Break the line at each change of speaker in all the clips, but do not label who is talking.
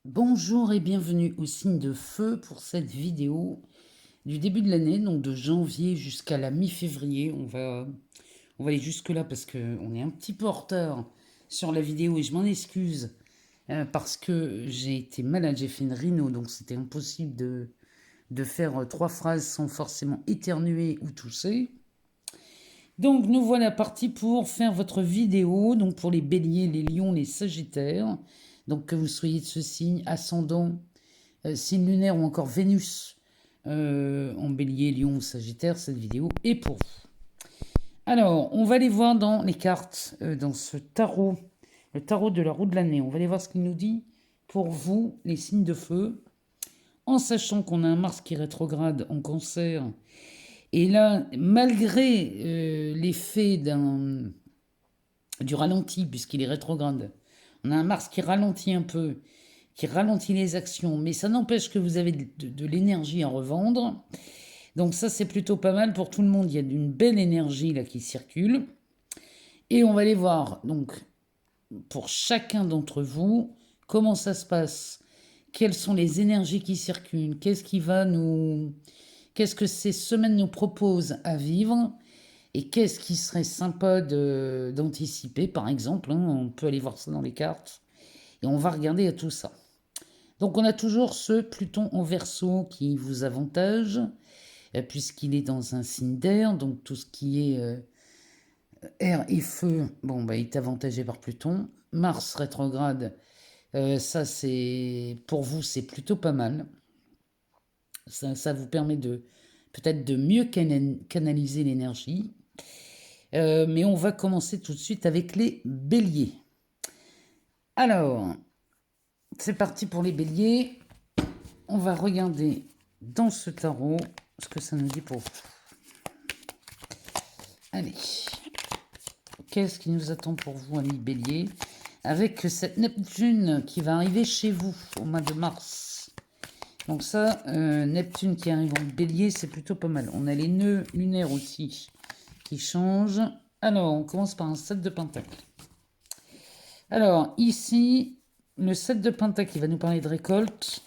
Bonjour et bienvenue au signe de feu pour cette vidéo du début de l'année, donc de janvier jusqu'à la mi-février. On va aller jusque-là parce qu'on est un petit peu en retard sur la vidéo et je m'en excuse parce que j'ai été malade, j'ai fait une rhino, donc c'était impossible de faire trois phrases sans forcément éternuer ou tousser. Donc nous voilà partis pour faire votre vidéo, donc pour les béliers, les lions, les sagittaires. Donc que vous soyez de ce signe, ascendant, signe lunaire ou encore Vénus en bélier, lion ou sagittaire, cette vidéo est pour vous. Alors, on va aller voir dans les cartes, dans ce tarot, le tarot de la roue de l'année. On va aller voir ce qu'il nous dit pour vous, les signes de feu, en sachant qu'on a un Mars qui rétrograde en cancer. Et là, malgré l'effet du ralenti, puisqu'il est rétrograde, on a un Mars qui ralentit un peu, qui ralentit les actions, mais ça n'empêche que vous avez de l'énergie à revendre. Donc ça, c'est plutôt pas mal pour tout le monde. Il y a une belle énergie là qui circule. Et on va aller voir, donc, pour chacun d'entre vous, comment ça se passe. Quelles sont les énergies qui circulent. Qu'est-ce que ces semaines nous proposent à vivre. Et qu'est-ce qui serait sympa d'anticiper, par exemple. On peut aller voir ça dans les cartes. Et on va regarder à tout ça. Donc on a toujours ce Pluton en Verseau qui vous avantage, puisqu'il est dans un signe d'air, donc tout ce qui est air et feu, bon, bah, il est avantagé par Pluton. Mars rétrograde, ça c'est pour vous, c'est plutôt pas mal. Ça vous permet peut-être de mieux canaliser l'énergie. Mais on va commencer tout de suite avec les béliers. Alors, c'est parti pour les béliers. On va regarder dans ce tarot ce que ça nous dit pour vous. Allez, qu'est-ce qui nous attend pour vous, amis béliers, avec cette Neptune qui va arriver chez vous au mois de mars. Donc ça, Neptune qui arrive en bélier, c'est plutôt pas mal. On a les nœuds lunaires aussi qui changent. Alors, on commence par un 7 de pentacle. Alors, ici, le 7 de pentacle, il va nous parler de récolte.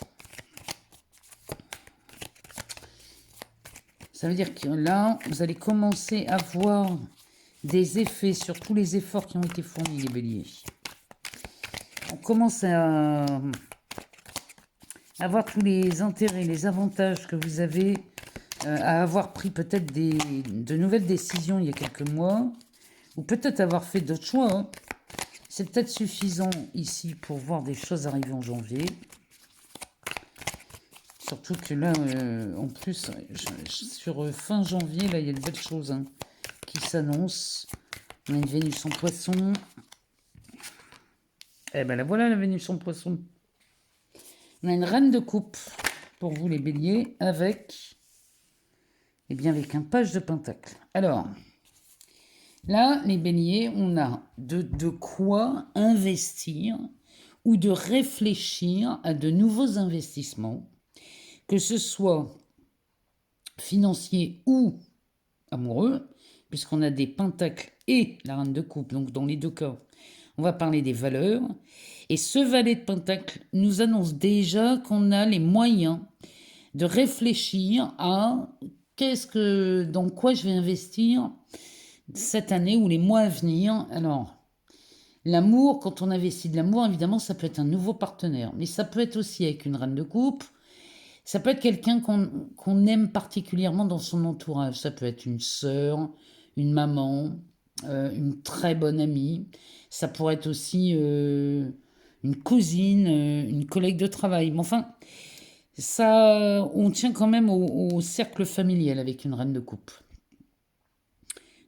Ça veut dire que là, vous allez commencer à voir des effets sur tous les efforts qui ont été fournis, les béliers. On commence à voir tous les intérêts, les avantages que vous avez à avoir pris peut-être de nouvelles décisions il y a quelques mois, ou peut-être avoir fait d'autres choix. Hein. C'est peut-être suffisant ici pour voir des choses arriver en janvier. Surtout que là, en plus, sur fin janvier, là, il y a de belles choses qui s'annoncent. On a une Vénus en poisson. Eh ben la voilà, la Vénus en poisson. On a une reine de coupe pour vous, les béliers, avec un page de pentacle. Alors, là, les béliers, on a de quoi investir ou de réfléchir à de nouveaux investissements, que ce soit financier ou amoureux, puisqu'on a des pentacles et la reine de coupe, donc dans les deux cas, on va parler des valeurs. Et ce valet de pentacle nous annonce déjà qu'on a les moyens de réfléchir à dans quoi je vais investir cette année ou les mois à venir. Alors, l'amour, quand on investit de l'amour, évidemment, ça peut être un nouveau partenaire, mais ça peut être aussi avec une reine de coupe. Ça peut être quelqu'un qu'on aime particulièrement dans son entourage. Ça peut être une sœur, une maman, une très bonne amie. Ça pourrait être aussi une cousine, une collègue de travail. Mais enfin, ça, on tient quand même au cercle familial avec une reine de coupe.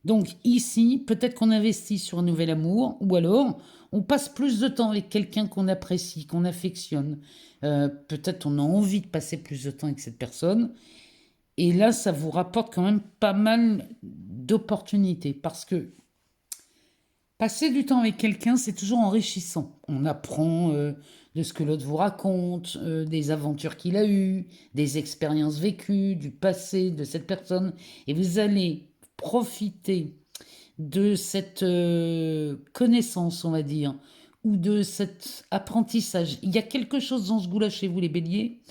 Donc ici, peut-être qu'on investit sur un nouvel amour, ou alors on passe plus de temps avec quelqu'un qu'on apprécie, qu'on affectionne. Peut-être on a envie de passer plus de temps avec cette personne. Et là, ça vous rapporte quand même pas mal d'opportunités, parce que passer du temps avec quelqu'un, c'est toujours enrichissant. On apprend de ce que l'autre vous raconte, des aventures qu'il a eues, des expériences vécues, du passé de cette personne. Et vous allez profiter de cette connaissance, on va dire, ou de cet apprentissage. Il y a quelque chose dans ce goût-là chez vous, les béliers.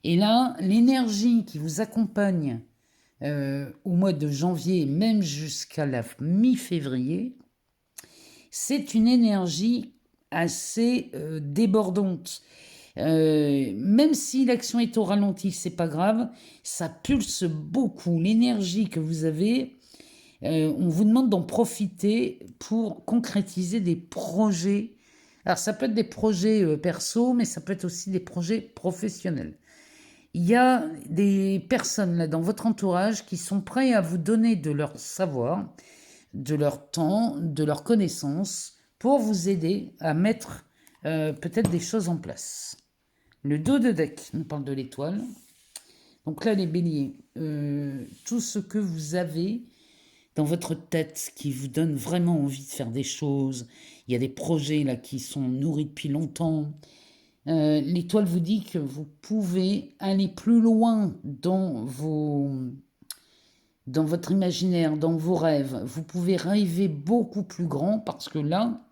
Et là, l'énergie qui vous accompagne au mois de janvier, même jusqu'à la mi-février, c'est une énergie assez débordante. Même si l'action est au ralenti, c'est pas grave, ça pulse beaucoup. L'énergie que vous avez, on vous demande d'en profiter pour concrétiser des projets. Alors ça peut être des projets perso, mais ça peut être aussi des projets professionnels. Il y a des personnes là dans votre entourage qui sont prêts à vous donner de leur savoir, de leur temps, de leur connaissance pour vous aider à mettre peut-être des choses en place. Le dos de deck nous parle de l'étoile. Donc là, les béliers, tout ce que vous avez dans votre tête qui vous donne vraiment envie de faire des choses, il y a des projets là qui sont nourris depuis longtemps. L'étoile vous dit que vous pouvez aller plus loin dans votre imaginaire, dans vos rêves. Vous pouvez rêver beaucoup plus grand parce que là,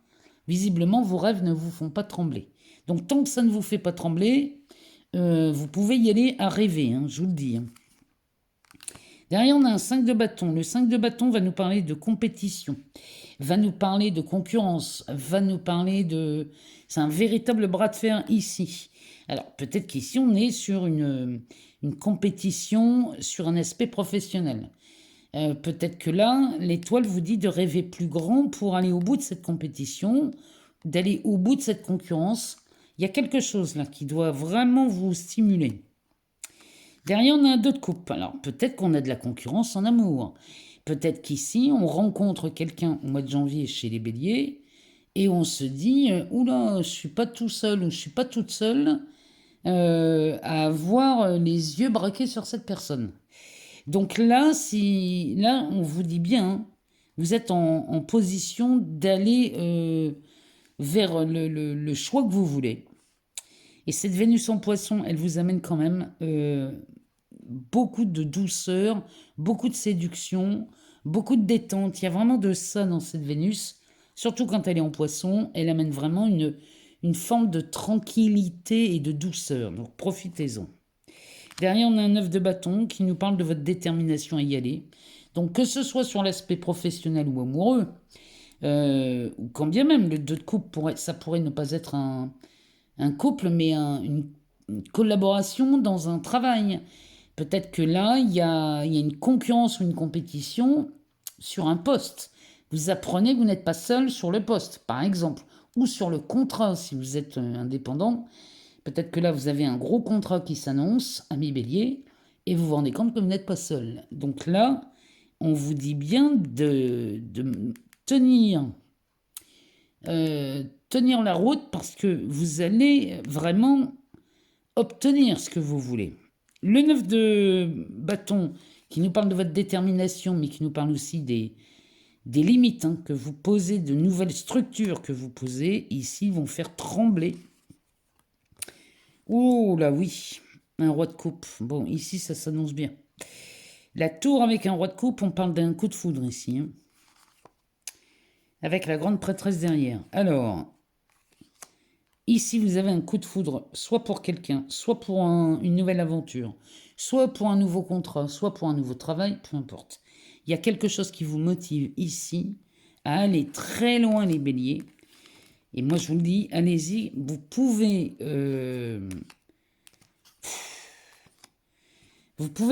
visiblement, vos rêves ne vous font pas trembler. Donc tant que ça ne vous fait pas trembler, vous pouvez y aller à rêver, hein, je vous le dis. Hein. Derrière, on a un 5 de bâton. Le 5 de bâton va nous parler de compétition, va nous parler de concurrence, va nous parler de... C'est un véritable bras de fer ici. Alors, peut-être qu'ici, on est sur une compétition sur un aspect professionnel. Peut-être que là, l'étoile vous dit de rêver plus grand pour aller au bout de cette compétition, d'aller au bout de cette concurrence. Il y a quelque chose là qui doit vraiment vous stimuler. Derrière, on a un 2 de coupe. Alors, peut-être qu'on a de la concurrence en amour. Peut-être qu'ici, on rencontre quelqu'un au mois de janvier chez les béliers et on se dit « Oula, je suis pas tout seul ou je suis pas toute seule à avoir les yeux braqués sur cette personne. » Donc là, là, on vous dit bien, vous êtes en position d'aller vers le choix que vous voulez. Et cette Vénus en poisson, elle vous amène quand même beaucoup de douceur, beaucoup de séduction, beaucoup de détente. Il y a vraiment de ça dans cette Vénus. Surtout quand elle est en poisson, elle amène vraiment une forme de tranquillité et de douceur. Donc profitez-en. Derrière, on a un 9 de bâton qui nous parle de votre détermination à y aller. Donc que ce soit sur l'aspect professionnel ou amoureux, ou quand bien même le 2 de coupe, ça pourrait ne pas être un couple, mais une collaboration dans un travail. Peut-être que là, il y a une concurrence ou une compétition sur un poste. Vous apprenez que vous n'êtes pas seul sur le poste, par exemple, ou sur le contrat si vous êtes indépendant. Peut-être que là, vous avez un gros contrat qui s'annonce, ami bélier, et vous vous rendez compte que vous n'êtes pas seul. Donc là, on vous dit bien de tenir la route parce que vous allez vraiment obtenir ce que vous voulez. Le 9 de bâton qui nous parle de votre détermination, mais qui nous parle aussi des limites que vous posez, de nouvelles structures que vous posez, ici, vont faire trembler. Oh là oui, un roi de coupe. Bon, ici, ça s'annonce bien. La tour avec un roi de coupe, on parle d'un coup de foudre ici. Hein. Avec la grande prêtresse derrière. Alors, ici, vous avez un coup de foudre, soit pour quelqu'un, soit pour une nouvelle aventure, soit pour un nouveau contrat, soit pour un nouveau travail, peu importe. Il y a quelque chose qui vous motive ici à aller très loin, les béliers. Et moi, je vous le dis, allez-y, vous pouvez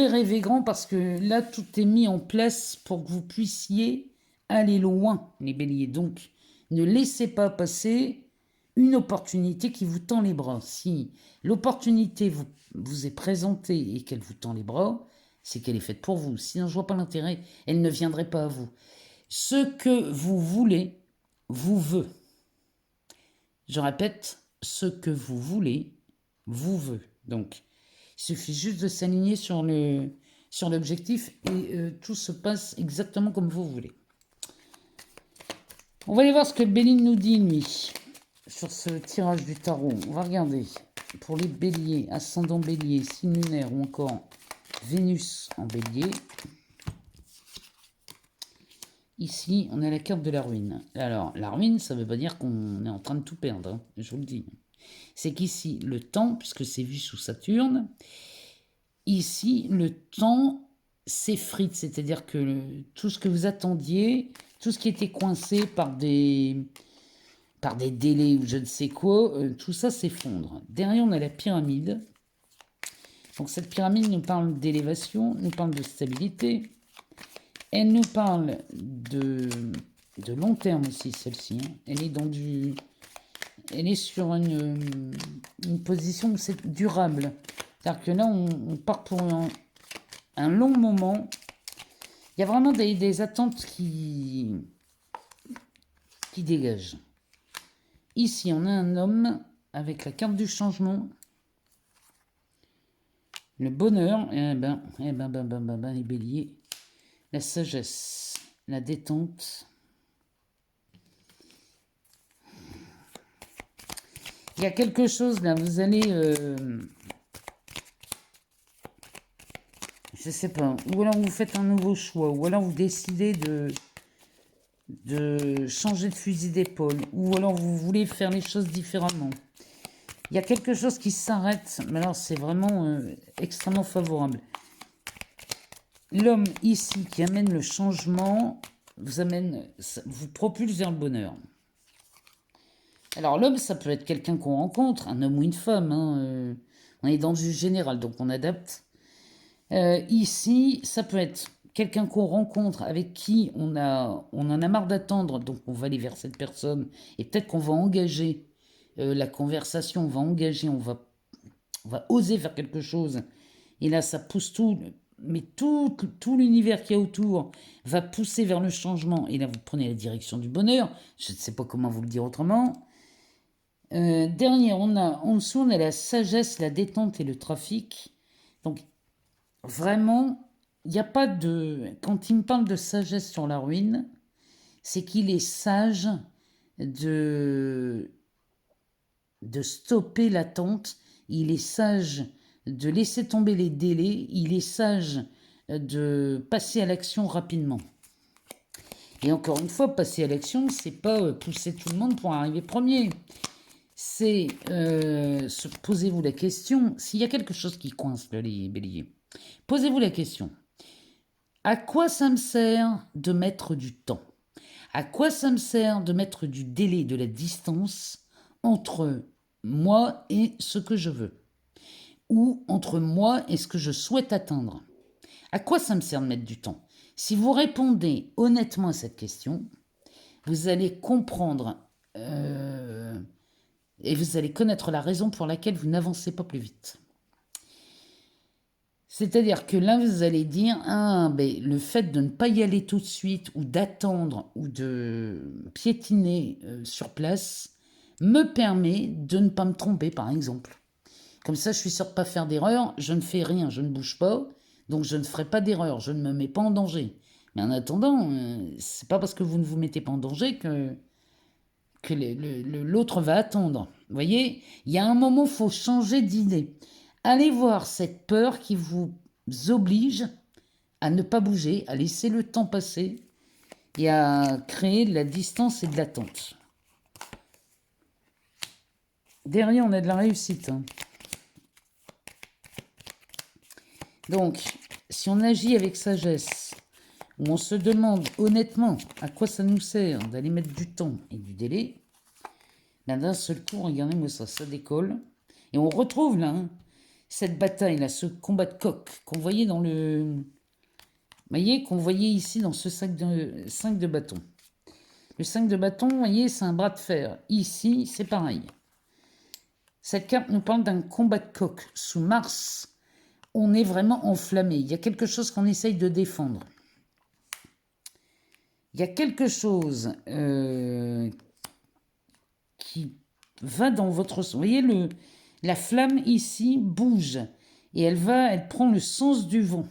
rêver grand parce que là, tout est mis en place pour que vous puissiez aller loin, les béliers. Donc, ne laissez pas passer une opportunité qui vous tend les bras. Si l'opportunité vous est présentée et qu'elle vous tend les bras, c'est qu'elle est faite pour vous. Sinon, je ne vois pas l'intérêt, elle ne viendrait pas à vous. Ce que vous voulez, vous veut. Je répète, ce que vous voulez, vous veut. Donc, il suffit juste de s'aligner sur l'objectif et tout se passe exactement comme vous voulez. On va aller voir ce que Béline nous dit, lui, sur ce tirage du tarot. On va regarder pour les béliers, ascendant bélier, signe lunaire ou encore Vénus en bélier. Ici, on a la carte de la ruine. Alors, la ruine, ça ne veut pas dire qu'on est en train de tout perdre, hein, je vous le dis. C'est qu'ici, le temps, puisque c'est vu sous Saturne, ici, le temps s'effrite, c'est-à-dire que tout ce que vous attendiez, tout ce qui était coincé par des délais ou je ne sais quoi, tout ça s'effondre. Derrière, on a la pyramide. Donc cette pyramide nous parle d'élévation, nous parle de stabilité. Elle nous parle de long terme aussi, celle-ci. Hein. Elle est sur une position où c'est durable. C'est-à-dire que là, on part pour un long moment. Il y a vraiment des attentes qui dégagent. Ici, on a un homme avec la carte du changement. Le bonheur, les béliers. La sagesse, la détente. Il y a quelque chose là, vous allez... je sais pas. Ou alors vous faites un nouveau choix. Ou alors vous décidez de changer de fusil d'épaule. Ou alors vous voulez faire les choses différemment. Il y a quelque chose qui s'arrête. Mais alors c'est vraiment extrêmement favorable. L'homme ici qui amène le changement vous propulse vers le bonheur. Alors l'homme, ça peut être quelqu'un qu'on rencontre, un homme ou une femme. Hein, on est dans du général, donc on adapte. Ici, ça peut être quelqu'un qu'on rencontre, avec qui on en a marre d'attendre, donc on va aller vers cette personne. Et peut-être qu'on va engager la conversation, on va oser faire quelque chose. Et là, ça pousse tout, mais tout l'univers qui est autour va pousser vers le changement. Et là, vous prenez la direction du bonheur. Je ne sais pas comment vous le dire autrement. Derrière, en dessous, on a la sagesse, la détente et le trafic. Donc, vraiment, il n'y a pas de... Quand il me parle de sagesse sur la ruine, c'est qu'il est sage de stopper l'attente. Il est sage de laisser tomber les délais. Il est sage de passer à l'action rapidement. Et encore une fois, passer à l'action, c'est pas pousser tout le monde pour arriver premier. C'est posez-vous la question, s'il y a quelque chose qui coince là, les béliers, posez-vous la question. À quoi ça me sert de mettre du temps? À quoi ça me sert de mettre du délai, de la distance entre moi et ce que je veux? Ou entre moi et ce que je souhaite atteindre? À quoi ça me sert de mettre du temps? Si vous répondez honnêtement à cette question, vous allez comprendre et vous allez connaître la raison pour laquelle vous n'avancez pas plus vite. C'est-à-dire que là, vous allez dire, le fait de ne pas y aller tout de suite, ou d'attendre, ou de piétiner sur place, me permet de ne pas me tromper, par exemple. Comme ça, je suis sûr de ne pas faire d'erreur, je ne fais rien, je ne bouge pas, donc je ne ferai pas d'erreur, je ne me mets pas en danger. Mais en attendant, c'est pas parce que vous ne vous mettez pas en danger que l'autre va attendre. Vous voyez, il y a un moment, il faut changer d'idée. Allez voir cette peur qui vous oblige à ne pas bouger, à laisser le temps passer et à créer de la distance et de l'attente. Derrière, on a de la réussite. Hein. Donc, si on agit avec sagesse, où on se demande honnêtement à quoi ça nous sert d'aller mettre du temps et du délai, là, d'un seul coup, regardez-moi ça décolle. Et on retrouve là, cette bataille-là, ce combat de coq qu'on voyait dans le... Vous voyez, qu'on voyait ici dans ce 5 de bâton. Le 5 de bâton, vous voyez, c'est un bras de fer. Ici, c'est pareil. Cette carte nous parle d'un combat de coq. Sous Mars, on est vraiment enflammé. Il y a quelque chose qu'on essaye de défendre. Il y a quelque chose qui va dans votre... Vous voyez, la flamme ici bouge. Et elle prend le sens du vent.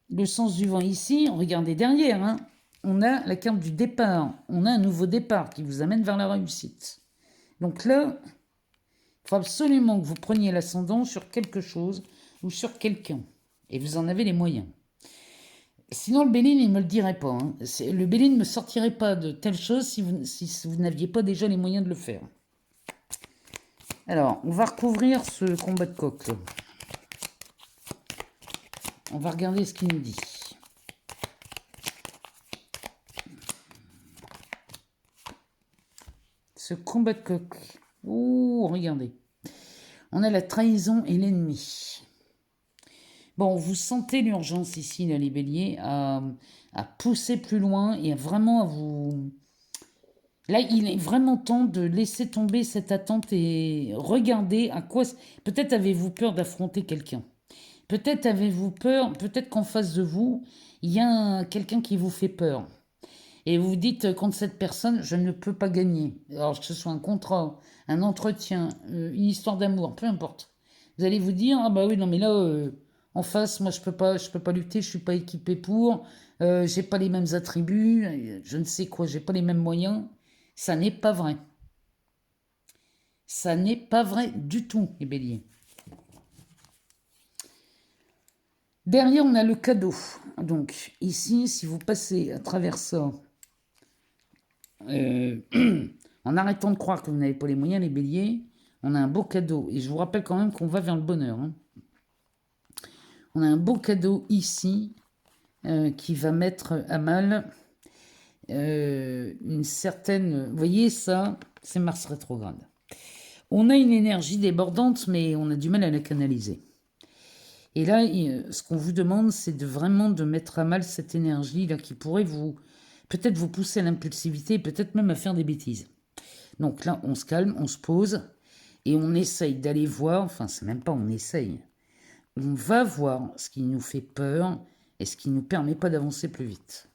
Le sens du vent ici, regardez derrière, hein, on a la carte du départ. On a un nouveau départ qui vous amène vers la réussite. Donc là, il faut absolument que vous preniez l'ascendant sur quelque chose ou sur quelqu'un. Et vous en avez les moyens. Sinon, le Béline, il ne me le dirait pas, hein. Le Béline ne me sortirait pas de telle chose si vous n'aviez pas déjà les moyens de le faire. Alors, on va recouvrir ce combat de coq. On va regarder ce qu'il nous dit. Ce combat de coq. Ouh, regardez. On a la trahison et l'ennemi. Bon, vous sentez l'urgence ici, là, les béliers, à pousser plus loin et vraiment à vous... Là, il est vraiment temps de laisser tomber cette attente et regarder à quoi... Peut-être avez-vous peur d'affronter quelqu'un. Peut-être avez-vous peur, peut-être qu'en face de vous, il y a quelqu'un qui vous fait peur. Et vous vous dites, contre cette personne, je ne peux pas gagner. Alors que ce soit un contrat, un entretien, une histoire d'amour, peu importe. Vous allez vous dire, ah bah oui, non mais là, en face, moi je peux pas lutter, je suis pas équipé pour, j'ai pas les mêmes attributs, je ne sais quoi, j'ai pas les mêmes moyens. Ça n'est pas vrai. Ça n'est pas vrai du tout, les béliers. Derrière, on a le cadeau. Donc, ici, si vous passez à travers ça, en arrêtant de croire que vous n'avez pas les moyens, les béliers, on a un beau cadeau. Et je vous rappelle quand même qu'on va vers le bonheur, hein. On a un beau cadeau ici qui va mettre à mal une certaine... Vous voyez ça, c'est Mars rétrograde. On a une énergie débordante, mais on a du mal à la canaliser. Et là, ce qu'on vous demande, c'est vraiment de mettre à mal cette énergie-là qui pourrait peut-être vous pousser à l'impulsivité, peut-être même à faire des bêtises. Donc là, on se calme, on se pose et on essaye d'aller voir, enfin, c'est même pas on essaye, on va voir ce qui nous fait peur et ce qui ne nous permet pas d'avancer plus vite.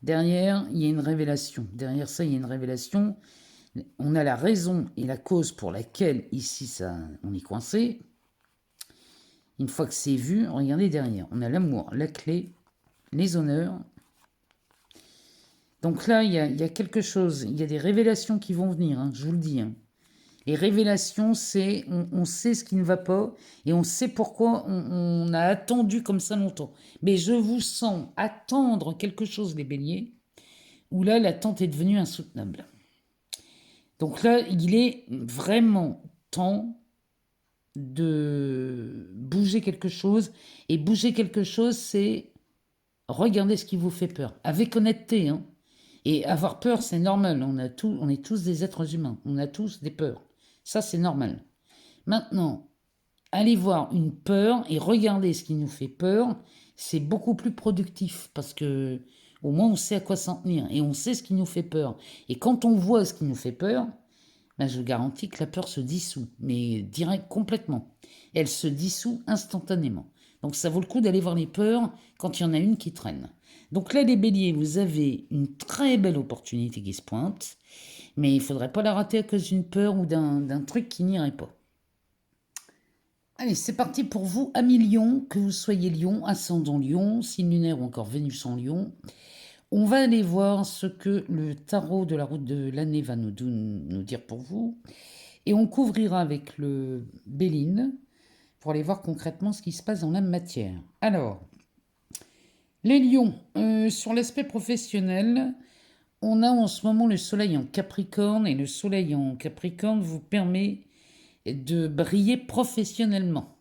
Derrière, il y a une révélation. Derrière ça, il y a une révélation. On a la raison et la cause pour laquelle, ici, on est coincé. Une fois que c'est vu, regardez derrière. On a l'amour, la clé, les honneurs. Donc là, il y a quelque chose. Il y a des révélations qui vont venir, hein, je vous le dis, hein. Les révélations, c'est on sait ce qui ne va pas et on sait pourquoi on a attendu comme ça longtemps. Mais je vous sens attendre quelque chose, les béliers, où là, l'attente est devenue insoutenable. Donc là, il est vraiment temps de bouger quelque chose. Et bouger quelque chose, c'est regarder ce qui vous fait peur. Avec honnêteté, hein. Et avoir peur, c'est normal. On est tous des êtres humains. On a tous des peurs. Ça, c'est normal. Maintenant, aller voir une peur et regarder ce qui nous fait peur, c'est beaucoup plus productif parce que au moins on sait à quoi s'en tenir et on sait ce qui nous fait peur. Et quand on voit ce qui nous fait peur, ben je vous garantis que la peur se dissout, mais direct complètement. Elle se dissout instantanément. Donc ça vaut le coup d'aller voir les peurs quand il y en a une qui traîne. Donc là, les béliers, vous avez une très belle opportunité qui se pointe, mais il ne faudrait pas la rater à cause d'une peur ou d'un truc qui n'irait pas. Allez, c'est parti pour vous, amis Lion, que vous soyez Lion, ascendant Lion, signe lunaire ou encore Vénus en Lion. On va aller voir ce que le tarot de la route de l'année va nous dire pour vous. Et on couvrira avec le Béline pour aller voir concrètement ce qui se passe dans la matière. Alors, les lions, sur l'aspect professionnel, on a en ce moment le soleil en Capricorne et le soleil en Capricorne vous permet de briller professionnellement.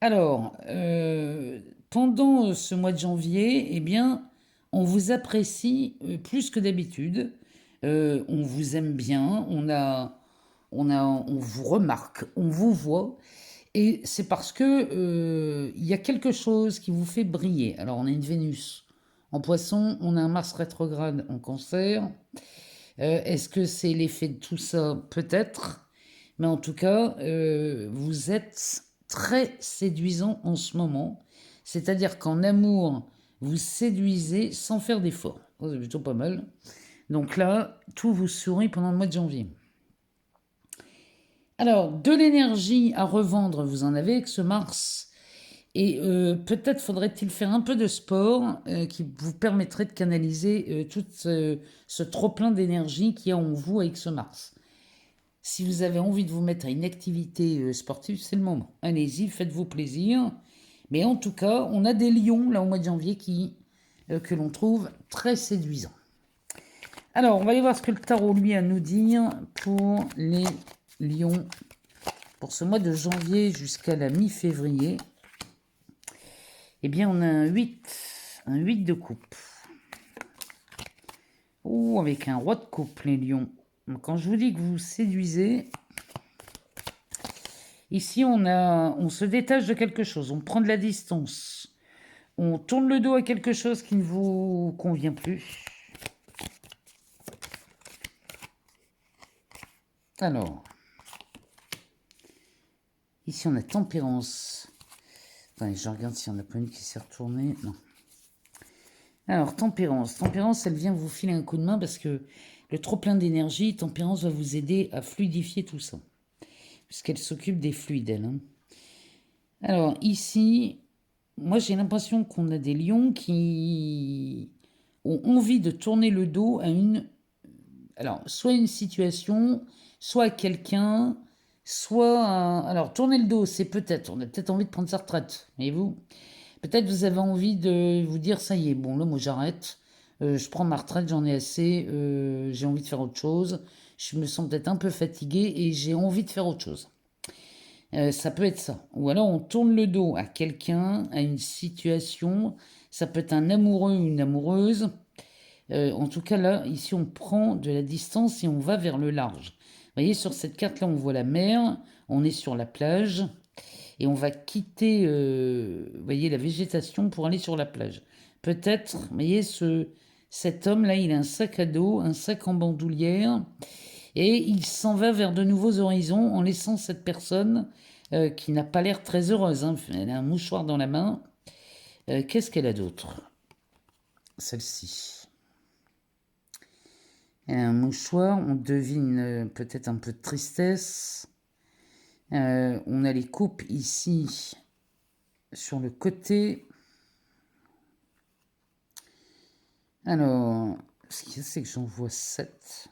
Alors, pendant ce mois de janvier, eh bien, on vous apprécie plus que d'habitude. On vous aime bien, on vous remarque, on vous voit. Et c'est parce que il y a quelque chose qui vous fait briller. Alors, on a une Vénus en Poisson, on a un Mars rétrograde en Cancer. Est-ce que c'est l'effet de tout ça? Peut-être. Mais en tout cas, vous êtes très séduisant en ce moment. C'est-à-dire qu'en amour, vous séduisez sans faire d'effort. C'est plutôt pas mal. Donc là, tout vous sourit pendant le mois de janvier. Alors, de l'énergie à revendre, vous en avez avec ce Mars. Et peut-être faudrait-il faire un peu de sport qui vous permettrait de canaliser tout ce trop-plein d'énergie qu'il y a en vous avec ce Mars. Si vous avez envie de vous mettre à une activité sportive, c'est le moment. Allez-y, faites-vous plaisir. Mais en tout cas, on a des lions, là, au mois de janvier, que l'on trouve très séduisants. Alors, on va aller voir ce que le tarot, lui, a à nous dire pour les lions, pour ce mois de janvier jusqu'à la mi-février. Eh bien, on a un 8 de coupe. Oh, avec un roi de coupe, les lions. Quand je vous dis que vous séduisez, ici, on se détache de quelque chose, on prend de la distance. On tourne le dos à quelque chose qui ne vous convient plus. Alors, ici, on a tempérance. Attendez, je regarde s'il n'y en a pas une qui s'est retournée. Non. Alors, tempérance. Tempérance, elle vient vous filer un coup de main parce que le trop-plein d'énergie, tempérance va vous aider à fluidifier tout ça. Puisqu'elle s'occupe des fluides, elle. Hein. Alors, ici, moi, j'ai l'impression qu'on a des lions qui ont envie de tourner le dos à une... Alors, soit une situation, soit à quelqu'un, soit... Alors, tourner le dos, c'est peut-être... On a peut-être envie de prendre sa retraite, voyez-vous. Peut-être vous avez envie de vous dire, ça y est, bon, là, moi, j'arrête. Je prends ma retraite, j'en ai assez. J'ai envie de faire autre chose. Je me sens peut-être un peu fatiguée et j'ai envie de faire autre chose. Ça peut être ça. Ou alors on tourne le dos à quelqu'un, à une situation. Ça peut être un amoureux ou une amoureuse. En tout cas, là, ici, on prend de la distance et on va vers le large. Vous voyez, sur cette carte-là, on voit la mer. On est sur la plage. Et on va quitter, vous voyez, la végétation pour aller sur la plage. Peut-être, vous voyez, cet homme-là, il a un sac à dos, un sac en bandoulière. Et il s'en va vers de nouveaux horizons en laissant cette personne qui n'a pas l'air très heureuse. Hein. Elle a un mouchoir dans la main. Qu'est-ce qu'elle a d'autre? Celle-ci. Elle a un mouchoir. On devine peut-être un peu de tristesse. On a les coupes ici sur le côté. Alors, ce qu'il y a, c'est que j'en vois 7.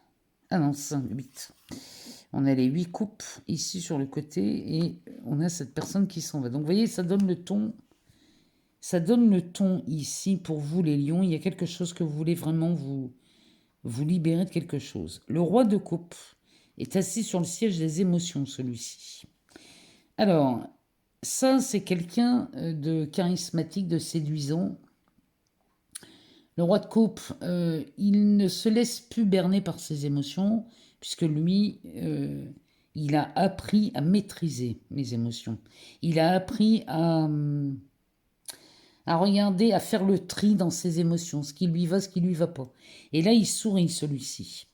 Ah non, 5, 8. On a les 8 coupes ici sur le côté et on a cette personne qui s'en va. Donc vous voyez, ça donne le ton. Ça donne le ton ici pour vous les lions. Il y a quelque chose que vous voulez vraiment vous libérer de quelque chose. Le roi de coupe est assis sur le siège des émotions, celui-ci. Alors, ça c'est quelqu'un de charismatique, de séduisant. Le roi de coupe, il ne se laisse plus berner par ses émotions, puisque lui, il a appris à maîtriser les émotions. Il a appris à regarder, à faire le tri dans ses émotions, ce qui lui va, ce qui lui va pas. Et là, il sourit, celui-ci.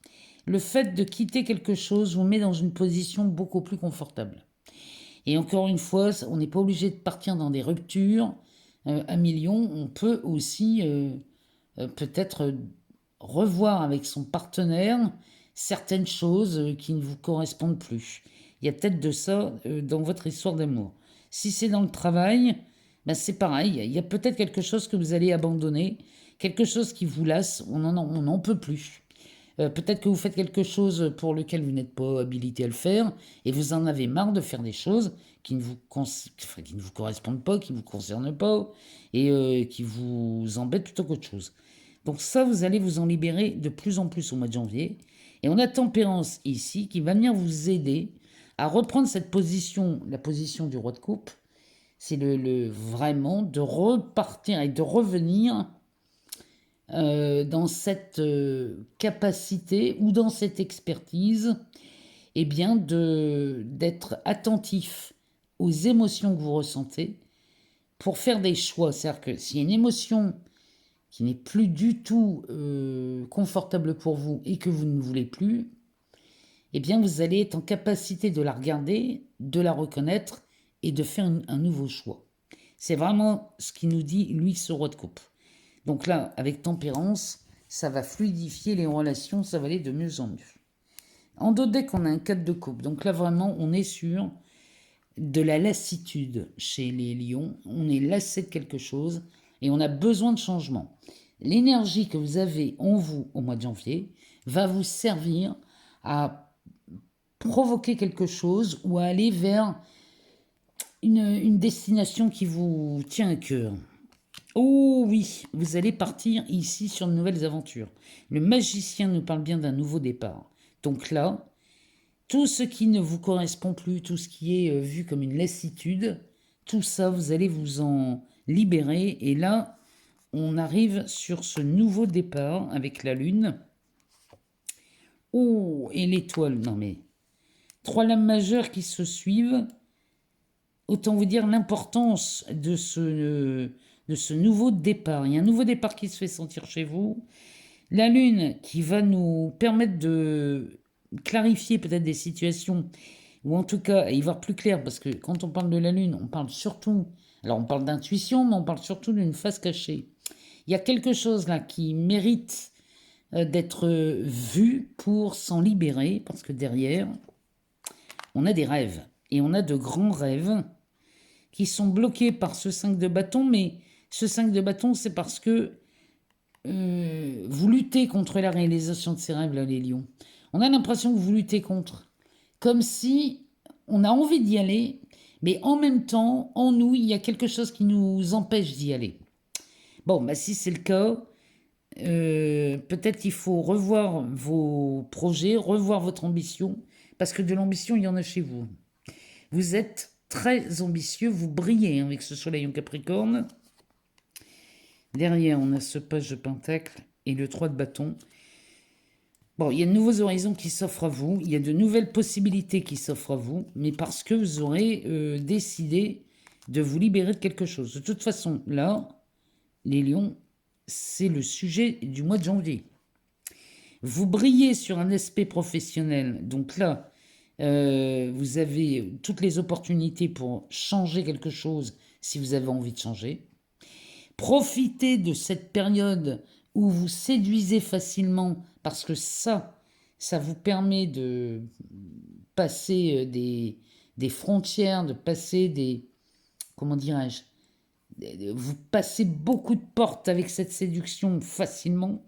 Le fait de quitter quelque chose vous met dans une position beaucoup plus confortable. Et encore une fois, on n'est pas obligé de partir dans des ruptures à millions. On peut aussi peut-être revoir avec son partenaire certaines choses qui ne vous correspondent plus. Il y a peut-être de ça dans votre histoire d'amour. Si c'est dans le travail, ben c'est pareil. Il y a peut-être quelque chose que vous allez abandonner, quelque chose qui vous lasse, on n'en peut plus. Peut-être que vous faites quelque chose pour lequel vous n'êtes pas habilité à le faire et vous en avez marre de faire des choses qui ne vous correspondent pas, qui ne vous concernent pas et qui vous embêtent plutôt qu'autre chose. Donc ça, vous allez vous en libérer de plus en plus au mois de janvier. Et on a tempérance ici qui va venir vous aider à reprendre cette position, la position du roi de coupe. C'est vraiment de repartir et de revenir dans cette capacité ou dans cette expertise, eh bien d'être attentif aux émotions que vous ressentez pour faire des choix. C'est-à-dire que s'il y a une émotion qui n'est plus du tout confortable pour vous et que vous ne voulez plus, eh bien vous allez être en capacité de la regarder, de la reconnaître et de faire un nouveau choix. C'est vraiment ce qui nous dit, lui, ce roi de coupe. Donc là, avec tempérance, ça va fluidifier les relations, ça va aller de mieux en mieux. En dos de deck, on a un 4 de coupe. Donc là, vraiment, on est sur de la lassitude chez les lions. On est lassé de quelque chose et on a besoin de changement. L'énergie que vous avez en vous au mois de janvier va vous servir à provoquer quelque chose ou à aller vers une destination qui vous tient à cœur. Oh oui, vous allez partir ici sur de nouvelles aventures. Le magicien nous parle bien d'un nouveau départ. Donc là, tout ce qui ne vous correspond plus, tout ce qui est vu comme une lassitude, tout ça, vous allez vous en libérer. Et là, on arrive sur ce nouveau départ avec la lune. Oh, et l'étoile, non mais... 3 lames majeures qui se suivent. Autant vous dire l'importance de ce nouveau départ. Il y a un nouveau départ qui se fait sentir chez vous. La lune qui va nous permettre de clarifier peut-être des situations, ou en tout cas y voir plus clair, parce que quand on parle de la lune, on parle surtout, alors on parle d'intuition, mais on parle surtout d'une face cachée. Il y a quelque chose là qui mérite d'être vu pour s'en libérer, parce que derrière, on a des rêves, et on a de grands rêves qui sont bloqués par ce 5 de bâton, mais ce 5 de bâton, c'est parce que vous luttez contre la réalisation de ces rêves, là, les lions. On a l'impression que vous luttez contre. Comme si on a envie d'y aller, mais en même temps, en nous, il y a quelque chose qui nous empêche d'y aller. Bon, bah si c'est le cas, peut-être qu'il faut revoir vos projets, revoir votre ambition, parce que de l'ambition, il y en a chez vous. Vous êtes très ambitieux, vous brillez avec ce soleil en Capricorne. Derrière, on a ce page de pentacle et le 3 de bâton. Bon, il y a de nouveaux horizons qui s'offrent à vous, il y a de nouvelles possibilités qui s'offrent à vous, mais parce que vous aurez décidé de vous libérer de quelque chose. De toute façon, là, les lions, c'est le sujet du mois de janvier. Vous brillez sur un aspect professionnel, donc là, vous avez toutes les opportunités pour changer quelque chose si vous avez envie de changer. Profitez de cette période où vous séduisez facilement parce que ça vous permet de passer des frontières, de passer des... Comment dirais-je? Vous passez beaucoup de portes avec cette séduction facilement.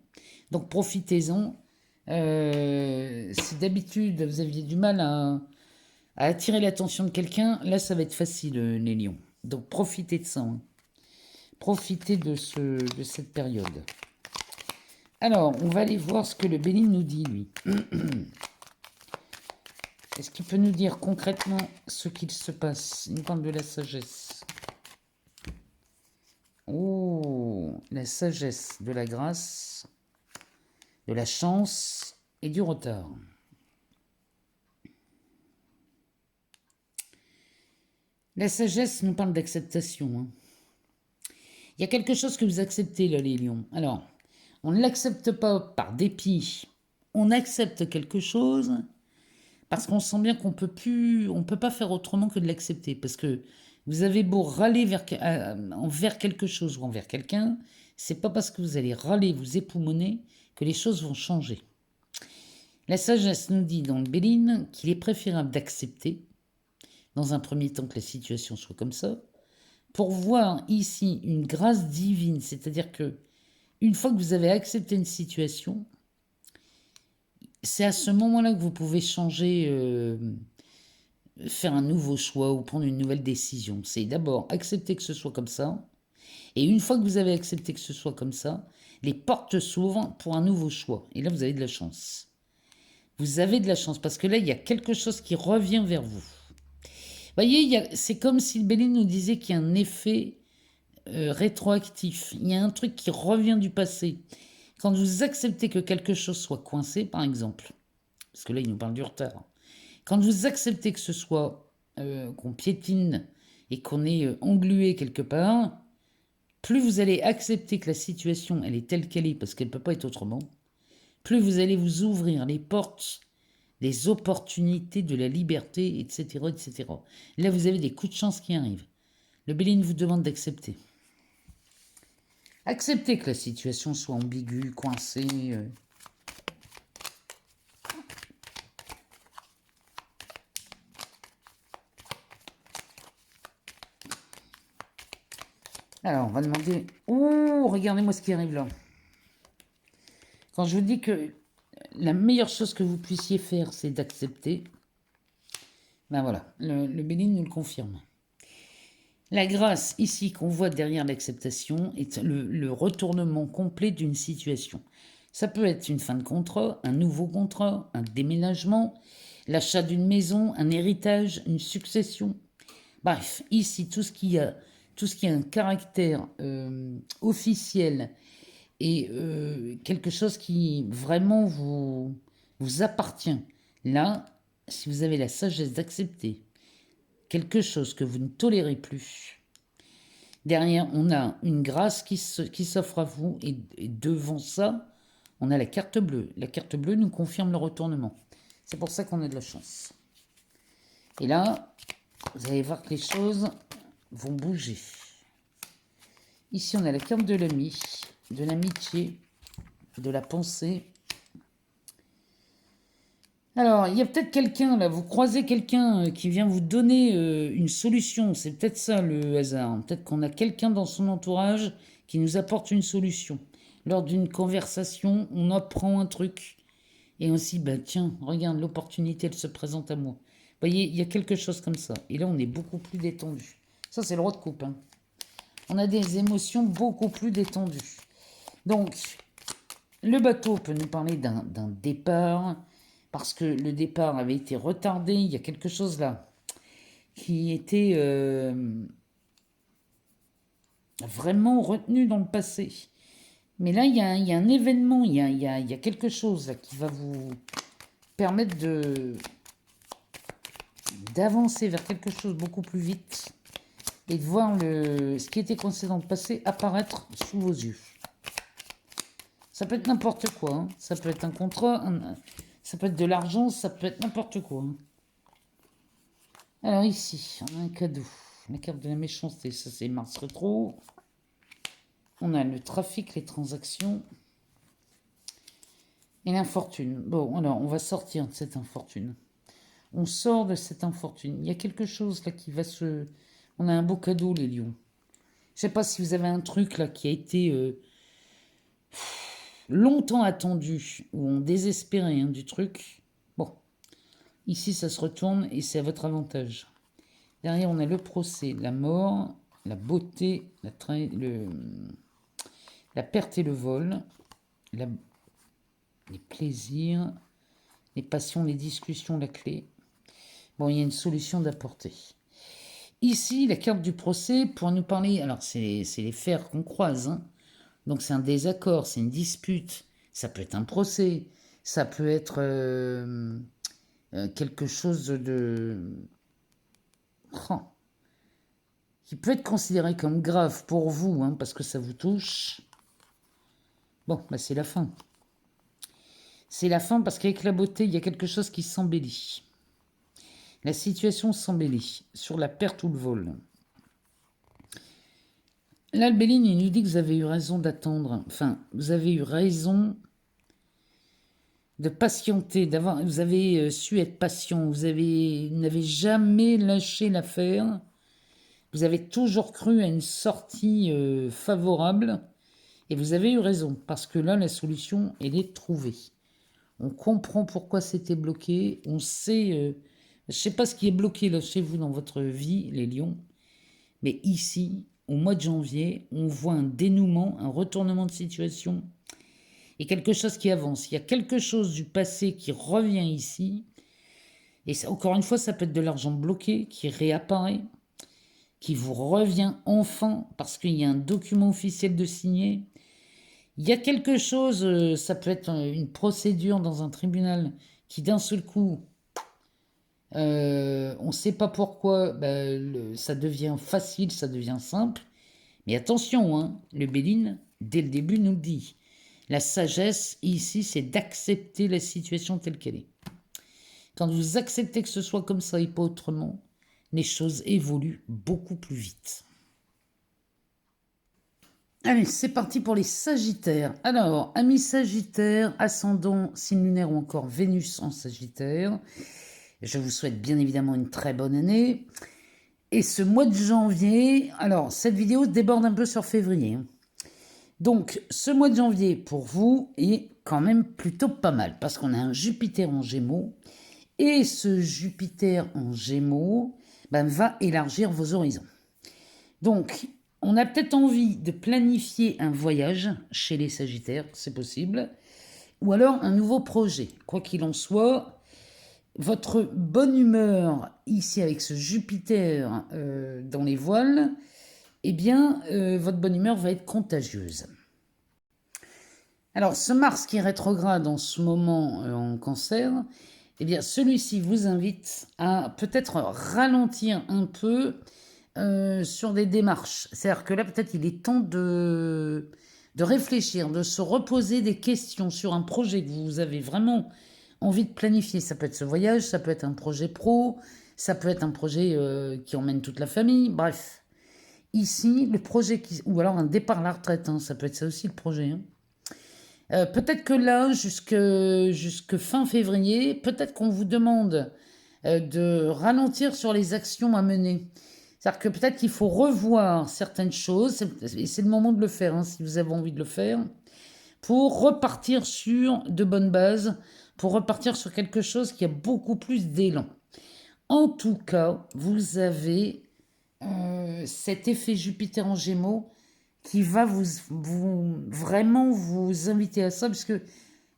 Donc profitez-en. Si d'habitude vous aviez du mal à attirer l'attention de quelqu'un, là ça va être facile, les lions. Donc profitez de ça. Hein. Profitez de cette période. Alors, on va aller voir ce que le Béline nous dit, lui. Est-ce qu'il peut nous dire concrètement ce qu'il se passe? Il nous parle de la sagesse. Oh, la sagesse, de la grâce, de la chance et du retard. La sagesse nous parle d'acceptation. Hein. Il y a quelque chose que vous acceptez, là, les lions. Alors, on ne l'accepte pas par dépit. On accepte quelque chose parce qu'on sent bien qu'on peut pas faire autrement que de l'accepter. Parce que vous avez beau râler envers quelque chose ou envers quelqu'un, c'est pas parce que vous allez râler, vous époumoner, que les choses vont changer. La sagesse nous dit dans le Béline qu'il est préférable d'accepter, dans un premier temps que la situation soit comme ça, pour voir ici une grâce divine, c'est-à-dire que une fois que vous avez accepté une situation, c'est à ce moment-là que vous pouvez changer, faire un nouveau choix ou prendre une nouvelle décision. C'est d'abord accepter que ce soit comme ça, et une fois que vous avez accepté que ce soit comme ça, les portes s'ouvrent pour un nouveau choix. Et là, vous avez de la chance. Vous avez de la chance, parce que là, il y a quelque chose qui revient vers vous. Vous voyez, c'est comme si le Béline nous disait qu'il y a un effet rétroactif. Il y a un truc qui revient du passé. Quand vous acceptez que quelque chose soit coincé, par exemple, parce que là, il nous parle du retard. Quand vous acceptez que ce soit qu'on piétine et qu'on est englué quelque part, plus vous allez accepter que la situation, elle est telle qu'elle est, parce qu'elle ne peut pas être autrement, plus vous allez vous ouvrir les portes, les opportunités de la liberté, etc., etc. Là, vous avez des coups de chance qui arrivent. Le Béline vous demande d'accepter. Acceptez que la situation soit ambiguë, coincée. Alors, on va demander... Oh, regardez-moi ce qui arrive là. Quand je vous dis que la meilleure chose que vous puissiez faire, c'est d'accepter, ben voilà, le Béline nous le confirme. La grâce ici qu'on voit derrière l'acceptation est le retournement complet d'une situation. Ça peut être une fin de contrat, un nouveau contrat, un déménagement, l'achat d'une maison, un héritage, une succession. Bref, ici, tout ce qui a un caractère officiel et quelque chose qui vraiment vous appartient. Là, si vous avez la sagesse d'accepter quelque chose que vous ne tolérez plus, derrière, on a une grâce qui s'offre à vous et devant ça, on a la carte bleue. La carte bleue nous confirme le retournement. C'est pour ça qu'on a de la chance. Et là, vous allez voir que les choses vont bouger. Ici, on a la carte de l'ami, de l'amitié, de la pensée. Alors, il y a peut-être quelqu'un, là, vous croisez quelqu'un qui vient vous donner une solution. C'est peut-être ça le hasard. Peut-être qu'on a quelqu'un dans son entourage qui nous apporte une solution. Lors d'une conversation, on apprend un truc. Et on se dit, bah, tiens, regarde, l'opportunité, elle se présente à moi. Vous voyez, il y a quelque chose comme ça. Et là, on est beaucoup plus détendu. Ça, c'est le roi de coupe. Hein. On a des émotions beaucoup plus détendues. Donc, le bateau peut nous parler d'un départ, parce que le départ avait été retardé. Il y a quelque chose là qui était vraiment retenu dans le passé. Mais là, il y a un événement, il y a quelque chose là qui va vous permettre d'avancer vers quelque chose beaucoup plus vite et de voir ce qui était coincé dans le passé apparaître sous vos yeux. Ça peut être n'importe quoi. Hein. Ça peut être un contrat, ça peut être de l'argent, ça peut être n'importe quoi. Hein. Alors ici, on a un cadeau. La carte de la méchanceté, ça c'est Mars rétro. On a le trafic, les transactions. Et l'infortune. Bon, alors on va sortir de cette infortune. On sort de cette infortune. Il y a quelque chose là qui va se... On a un beau cadeau, les lions. Je sais pas si vous avez un truc là qui a été longtemps attendu, ou on désespérait du truc. Bon, ici ça se retourne et c'est à votre avantage. Derrière on a le procès, la mort, la beauté, la perte et le vol, les plaisirs, les passions, les discussions, la clé. Bon, il y a une solution d'apporter. Ici, la carte du procès, pour nous parler, alors c'est les fers qu'on croise, hein. Donc c'est un désaccord, c'est une dispute, ça peut être un procès, ça peut être quelque chose oh, qui peut être considéré comme grave pour vous, hein, parce que ça vous touche. Bon, bah c'est la fin. C'est la fin parce qu'avec la beauté, il y a quelque chose qui s'embellit. La situation s'embellit sur la perte ou le vol. Là, le Béline, il nous dit que vous avez eu raison d'attendre. Enfin, vous avez eu raison de patienter, vous avez su être patient. Vous n'avez jamais lâché l'affaire. Vous avez toujours cru à une sortie favorable. Et vous avez eu raison, parce que là, la solution, elle est trouvée. On comprend pourquoi c'était bloqué. On sait... je ne sais pas ce qui est bloqué là chez vous dans votre vie, les lions. Mais ici, au mois de janvier, on voit un dénouement, un retournement de situation et quelque chose qui avance. Il y a quelque chose du passé qui revient ici. Et ça, encore une fois, ça peut être de l'argent bloqué qui réapparaît, qui vous revient enfin parce qu'il y a un document officiel de signer. Il y a quelque chose, ça peut être une procédure dans un tribunal qui d'un seul coup, on ne sait pas pourquoi, ça devient facile, ça devient simple. Mais attention, hein, le Béline, dès le début, nous le dit. La sagesse, ici, c'est d'accepter la situation telle qu'elle est. Quand vous acceptez que ce soit comme ça et pas autrement, les choses évoluent beaucoup plus vite. Allez, c'est parti pour les Sagittaires. Alors, amis Sagittaires, ascendant, signe lunaire ou encore Vénus en Sagittaire, je vous souhaite bien évidemment une très bonne année. Et ce mois de janvier, alors cette vidéo déborde un peu sur février. Donc, ce mois de janvier pour vous est quand même plutôt pas mal parce qu'on a un Jupiter en Gémeaux et ce Jupiter en Gémeaux va élargir vos horizons. Donc, on a peut-être envie de planifier un voyage chez les Sagittaires, c'est possible, ou alors un nouveau projet. Quoi qu'il en soit, votre bonne humeur ici avec ce Jupiter dans les voiles, eh bien, votre bonne humeur va être contagieuse. Alors, ce Mars qui est rétrograde en ce moment en Cancer, eh bien, celui-ci vous invite à peut-être ralentir un peu sur des démarches. C'est-à-dire que là, peut-être, il est temps de réfléchir, de se reposer des questions sur un projet que vous avez vraiment envie de planifier. Ça peut être ce voyage, ça peut être un projet pro, ça peut être un projet qui emmène toute la famille, bref. Ici, le projet ou alors un départ à la retraite, hein, ça peut être ça aussi le projet. Hein. Peut-être que là, jusque fin février, peut-être qu'on vous demande de ralentir sur les actions à mener. C'est-à-dire que peut-être qu'il faut revoir certaines choses, et c'est le moment de le faire, hein, si vous avez envie de le faire, pour repartir sur de bonnes bases, pour repartir sur quelque chose qui a beaucoup plus d'élan. En tout cas, vous avez cet effet Jupiter en Gémeaux qui va vraiment vous inviter à ça, parce que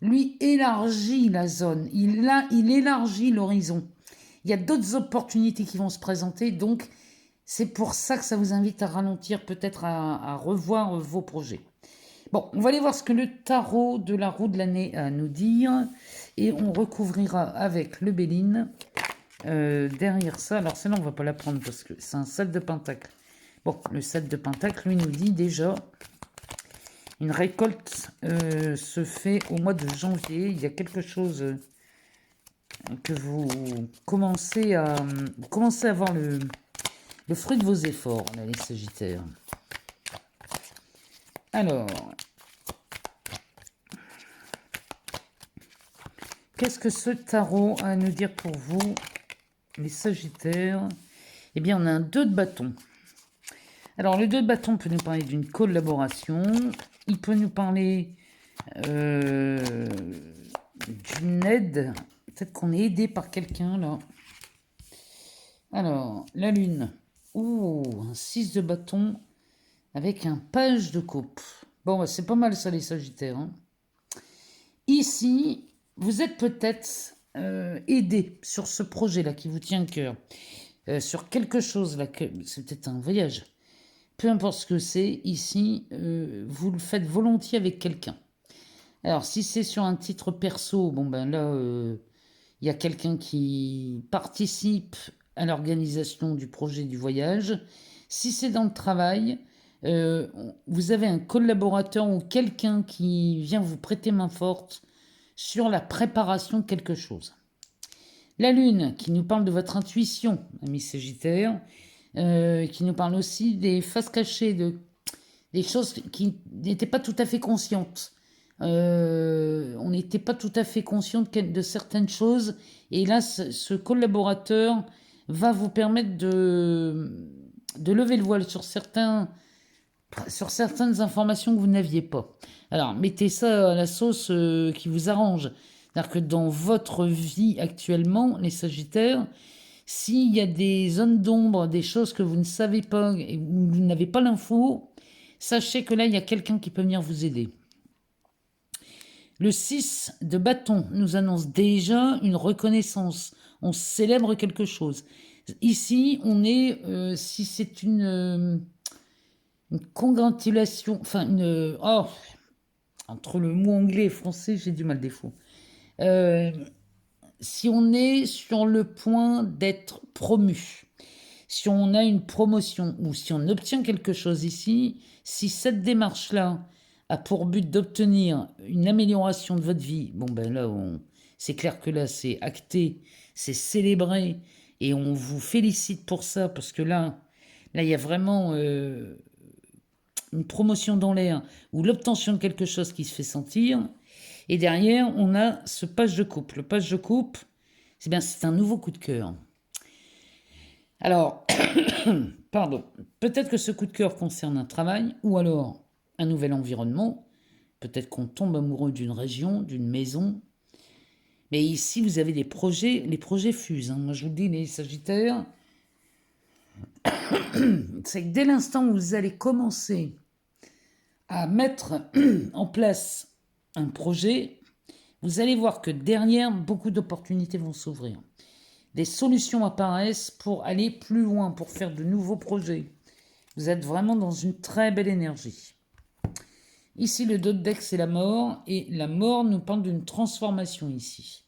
lui élargit la zone, il élargit l'horizon. Il y a d'autres opportunités qui vont se présenter, donc c'est pour ça que ça vous invite à ralentir, peut-être à revoir vos projets. Bon, on va aller voir ce que le tarot de la roue de l'année a à nous dire, et on recouvrira avec le Béline. Derrière ça, alors celle-là on va pas la prendre parce que c'est un 7 de pentacle. Bon, le 7 de pentacle, lui, nous dit déjà une récolte se fait au mois de janvier. Il y a quelque chose que vous commencez à avoir le fruit de vos efforts, là, les Sagittaires. Alors, qu'est-ce que ce tarot a à nous dire pour vous, les Sagittaires? Eh bien, on a un 2 de bâton. Alors, le 2 de bâton peut nous parler d'une collaboration. Il peut nous parler d'une aide. Peut-être qu'on est aidé par quelqu'un, là. Alors, la lune. Ouh, un 6 de bâton avec un page de coupe. Bon, c'est pas mal ça, les Sagittaires. Hein. Ici, vous êtes peut-être aidé sur ce projet-là qui vous tient à cœur. Sur quelque chose, là, c'est peut-être un voyage. Peu importe ce que c'est, ici, vous le faites volontiers avec quelqu'un. Alors, si c'est sur un titre perso, bon ben là, il y a quelqu'un qui participe à l'organisation du projet du voyage. Si c'est dans le travail, vous avez un collaborateur ou quelqu'un qui vient vous prêter main forte sur la préparation de quelque chose. La lune, qui nous parle de votre intuition, ami Sagittaire, qui nous parle aussi des faces cachées, des choses qui n'étaient pas tout à fait conscientes. On n'était pas tout à fait conscient de certaines choses, et là, ce collaborateur va vous permettre de lever le voile sur certaines informations que vous n'aviez pas. Alors, mettez ça à la sauce qui vous arrange. C'est-à-dire que dans votre vie actuellement, les Sagittaires, s'il y a des zones d'ombre, des choses que vous ne savez pas et vous n'avez pas l'info, sachez que là, il y a quelqu'un qui peut venir vous aider. Le 6 de bâton nous annonce déjà une reconnaissance. On célèbre quelque chose. Ici, on est, si c'est une congratulation, enfin entre le mot anglais et français, j'ai du mal des fois. Si on est sur le point d'être promu, si on a une promotion ou si on obtient quelque chose ici, si cette démarche-là a pour but d'obtenir une amélioration de votre vie, bon ben là, c'est clair que là, c'est acté, c'est célébré et on vous félicite pour ça parce que là, il y a vraiment une promotion dans l'air ou l'obtention de quelque chose qui se fait sentir. Et derrière, on a ce page de coupe. Le page de coupe, c'est un nouveau coup de cœur. Alors, pardon, peut-être que ce coup de cœur concerne un travail ou alors un nouvel environnement. Peut-être qu'on tombe amoureux d'une région, d'une maison. Mais ici, vous avez des projets, les projets fusent. Hein. Moi, je vous le dis, les Sagittaires, c'est que dès l'instant où vous allez commencer à mettre en place un projet, vous allez voir que derrière, beaucoup d'opportunités vont s'ouvrir. Des solutions apparaissent pour aller plus loin, pour faire de nouveaux projets. Vous êtes vraiment dans une très belle énergie. Ici, le dos de deck, c'est la mort. Et la mort nous parle d'une transformation ici.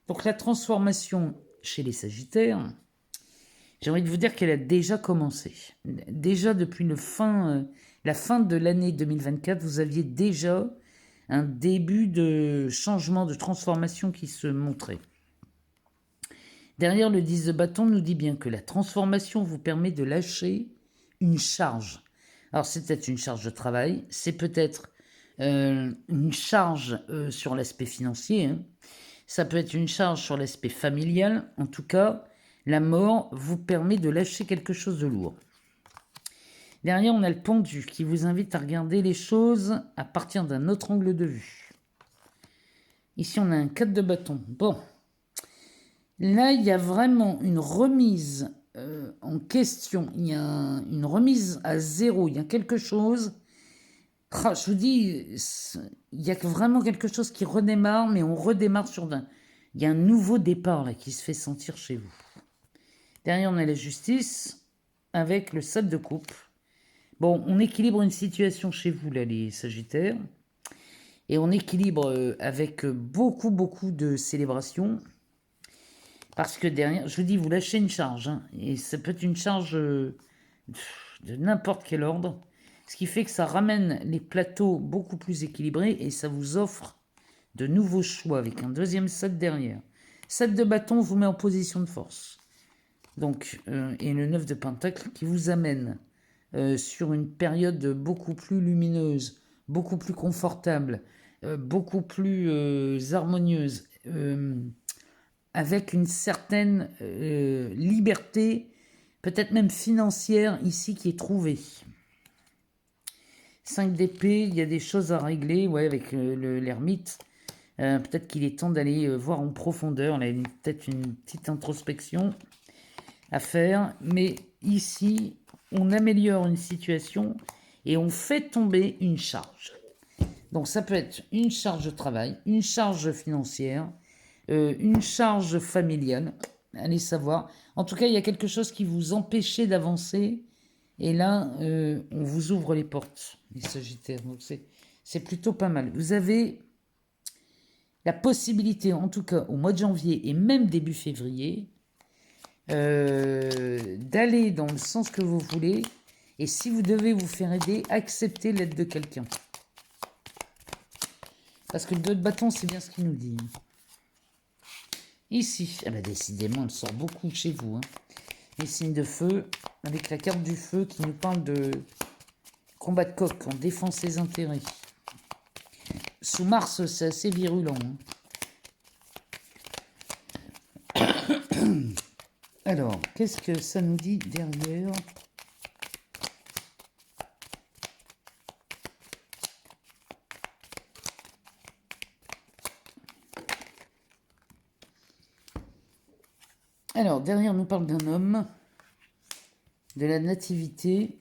Donc la transformation chez les Sagittaires, j'ai envie de vous dire qu'elle a déjà commencé. Déjà depuis la fin de l'année 2024, vous aviez déjà un début de changement, de transformation qui se montrait. Derrière le 10 de bâton nous dit bien que la transformation vous permet de lâcher une charge. Alors c'est peut-être une charge de travail, c'est peut-être une charge sur l'aspect financier, hein. Ça peut être une charge sur l'aspect familial. En tout cas, la mort vous permet de lâcher quelque chose de lourd. Derrière, on a le pendu qui vous invite à regarder les choses à partir d'un autre angle de vue. Ici, on a un 4 de bâton. Bon, là, il y a vraiment une remise en question. Il y a une remise à zéro. Il y a quelque chose. Oh, je vous dis, il y a vraiment quelque chose qui redémarre, mais on redémarre sur d'un. Il y a un nouveau départ là qui se fait sentir chez vous. Derrière, on a la justice avec le 7 de coupe. Bon, on équilibre une situation chez vous, là, les Sagittaires. Et on équilibre avec beaucoup, beaucoup de célébrations. Parce que derrière, je vous dis, vous lâchez une charge. Hein, et ça peut être une charge de n'importe quel ordre. Ce qui fait que ça ramène les plateaux beaucoup plus équilibrés et ça vous offre de nouveaux choix avec un deuxième 7 derrière. 7 de bâton vous met en position de force. Donc, et le 9 de pentacle qui vous amène sur une période beaucoup plus lumineuse, beaucoup plus confortable, beaucoup plus harmonieuse, avec une certaine liberté, peut-être même financière ici qui est trouvée. 5 d'épée, il y a des choses à régler, ouais, avec l'ermite. Peut-être qu'il est temps d'aller voir en profondeur. Là, il y a peut-être une petite introspection à faire. Mais ici, on améliore une situation et on fait tomber une charge. Donc ça peut être une charge de travail, une charge financière, une charge familiale. Allez savoir. En tout cas, il y a quelque chose qui vous empêchait d'avancer. Et là, on vous ouvre les portes, les Sagittaires. Donc c'est plutôt pas mal. Vous avez la possibilité, en tout cas au mois de janvier et même début février, d'aller dans le sens que vous voulez. Et si vous devez vous faire aider, acceptez l'aide de quelqu'un. Parce que le 2 de bâton, c'est bien ce qu'il nous dit. Ici, ah bah décidément, elle sort beaucoup chez vous. Hein. Les signes de feu, avec la carte du feu qui nous parle de combat de coq, on défend ses intérêts. Sous Mars, c'est assez virulent. Hein. Alors, qu'est-ce que ça nous dit derrière ? Alors, derrière, on nous parle d'un homme, de la nativité.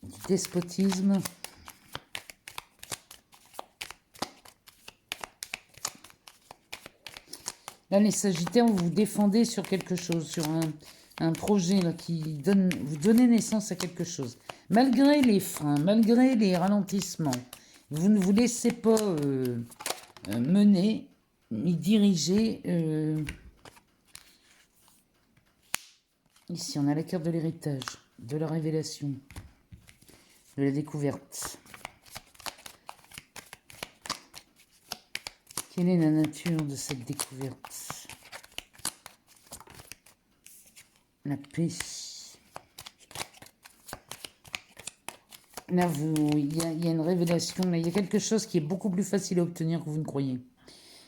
Du despotisme. Là, les Sagittaires, vous vous défendez sur quelque chose, sur un projet là, qui vous donnez naissance à quelque chose. Malgré les freins, malgré les ralentissements, vous ne vous laissez pas mener, ni diriger. Ici, on a la carte de l'héritage, de la révélation, de la découverte. Quelle est la nature de cette découverte? La paix. Là, il y a une révélation, là, il y a quelque chose qui est beaucoup plus facile à obtenir que vous ne croyez.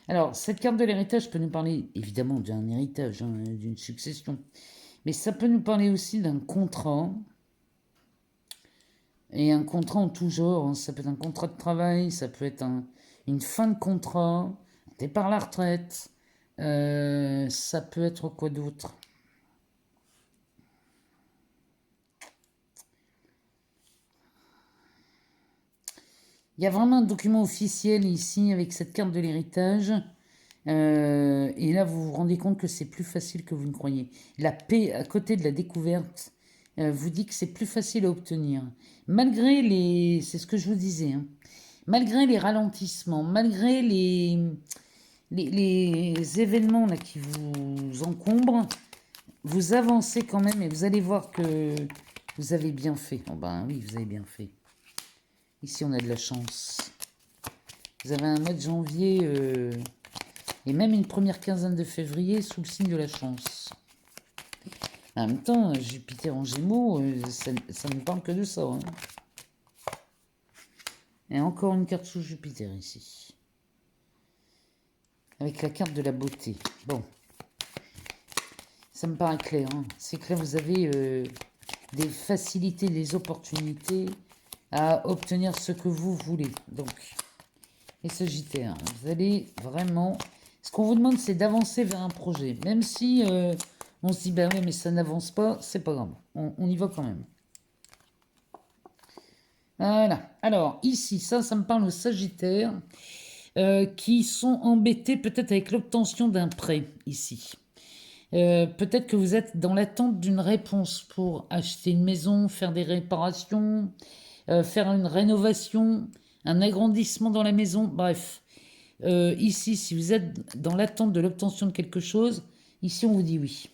Alors, cette carte de l'héritage peut nous parler, évidemment, d'un héritage, hein, d'une succession. Mais ça peut nous parler aussi d'un contrat Et un contrat en tout genre, hein. Ça peut être un contrat de travail, ça peut être une fin de contrat, un départ à la retraite, ça peut être quoi d'autre? Il y a vraiment un document officiel ici avec cette carte de l'héritage. Et là, vous vous rendez compte que c'est plus facile que vous ne croyez. La paix à côté de la découverte vous dit que c'est plus facile à obtenir. Malgré les... C'est ce que je vous disais. Hein, malgré les ralentissements, malgré les événements là, qui vous encombrent, vous avancez quand même et vous allez voir que vous avez bien fait. Oh ben oui, vous avez bien fait. Ici, on a de la chance. Vous avez un mois de janvier et même une première quinzaine de février sous le signe de la chance. En même temps, Jupiter en Gémeaux, ça ne parle que de ça. Hein. Et encore une carte sous Jupiter ici. Avec la carte de la beauté. Bon. Ça me paraît clair. Hein. C'est clair, vous avez des facilités, des opportunités à obtenir ce que vous voulez. Donc, les Sagittaires, vous allez vraiment... Ce qu'on vous demande, c'est d'avancer vers un projet. Même si on se dit, ben oui, mais ça n'avance pas, c'est pas grave. On y va quand même. Voilà. Alors, ici, ça me parle aux Sagittaires qui sont embêtés peut-être avec l'obtention d'un prêt, ici. Peut-être que vous êtes dans l'attente d'une réponse pour acheter une maison, faire des réparations, faire une rénovation, un agrandissement dans la maison, bref. Ici, si vous êtes dans l'attente de l'obtention de quelque chose, ici on vous dit oui.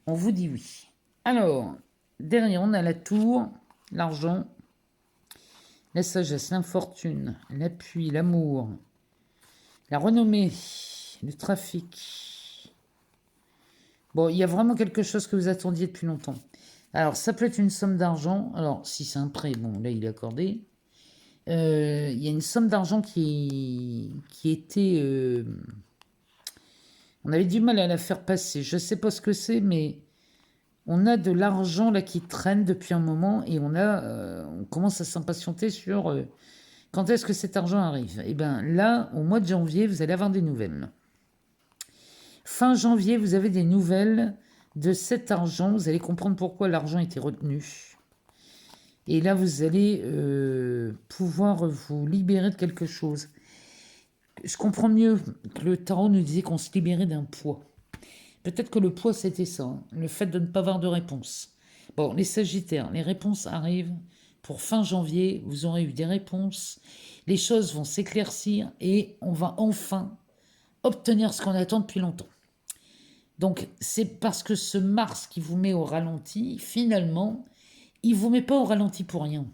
On vous dit oui. Alors, derrière on a la tour, l'argent, la sagesse, l'infortune, l'appui, l'amour, la renommée, le trafic. Bon, il y a vraiment quelque chose que vous attendiez depuis longtemps. Alors, ça peut être une somme d'argent. Alors, si c'est un prêt, bon, là, il est accordé. Il y a une somme d'argent qui était... on avait du mal à la faire passer. Je ne sais pas ce que c'est, mais on a de l'argent là qui traîne depuis un moment et on commence à s'impatienter sur quand est-ce que cet argent arrive. Et bien là, au mois de janvier, vous allez avoir des nouvelles. Fin janvier, vous avez des nouvelles de cet argent. Vous allez comprendre pourquoi l'argent était retenu. Et là, vous allez pouvoir vous libérer de quelque chose. Je comprends mieux que le tarot nous disait qu'on se libérait d'un poids. Peut-être que le poids, c'était ça, hein, le fait de ne pas avoir de réponse. Bon, les Sagittaires, les réponses arrivent. Pour fin janvier, vous aurez eu des réponses. Les choses vont s'éclaircir et on va enfin obtenir ce qu'on attend depuis longtemps. Donc, c'est parce que ce Mars qui vous met au ralenti, finalement, il ne vous met pas au ralenti pour rien.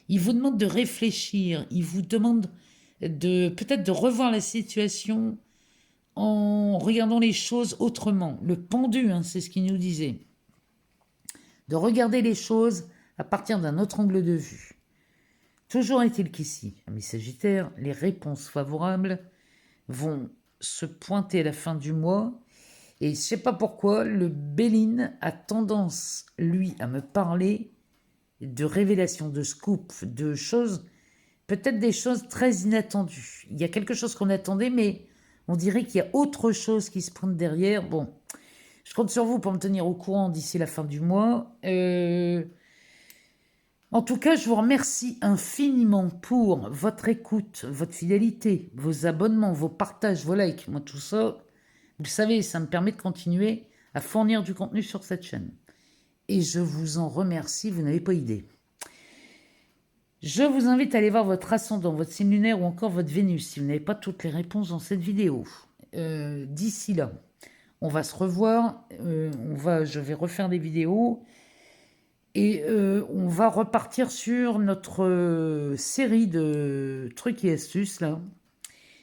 Il vous demande de réfléchir, il vous demande peut-être de revoir la situation en regardant les choses autrement. Le pendu, hein, c'est ce qu'il nous disait. De regarder les choses à partir d'un autre angle de vue. Toujours est-il qu'ici, amis Sagittaires, les réponses favorables vont se pointer à la fin du mois. Et je ne sais pas pourquoi, le Béline a tendance, lui, à me parler de révélations, de scoops, de choses, peut-être des choses très inattendues. Il y a quelque chose qu'on attendait, mais on dirait qu'il y a autre chose qui se pointe derrière. Bon, je compte sur vous pour me tenir au courant d'ici la fin du mois. En tout cas, je vous remercie infiniment pour votre écoute, votre fidélité, vos abonnements, vos partages, vos likes. Moi, tout ça, vous savez, ça me permet de continuer à fournir du contenu sur cette chaîne. Et je vous en remercie, vous n'avez pas idée. Je vous invite à aller voir votre ascendant, votre signe lunaire ou encore votre Vénus si vous n'avez pas toutes les réponses dans cette vidéo. D'ici là, on va se revoir, je vais refaire des vidéos et on va repartir sur notre série de trucs et astuces là.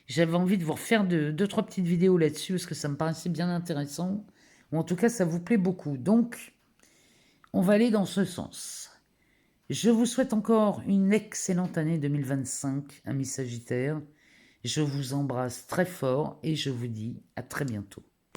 J'avais envie de vous refaire deux, trois petites vidéos là-dessus parce que ça me paraissait bien intéressant. Ou en tout cas, ça vous plaît beaucoup. Donc, on va aller dans ce sens. Je vous souhaite encore une excellente année 2025, amis Sagittaires. Je vous embrasse très fort et je vous dis à très bientôt.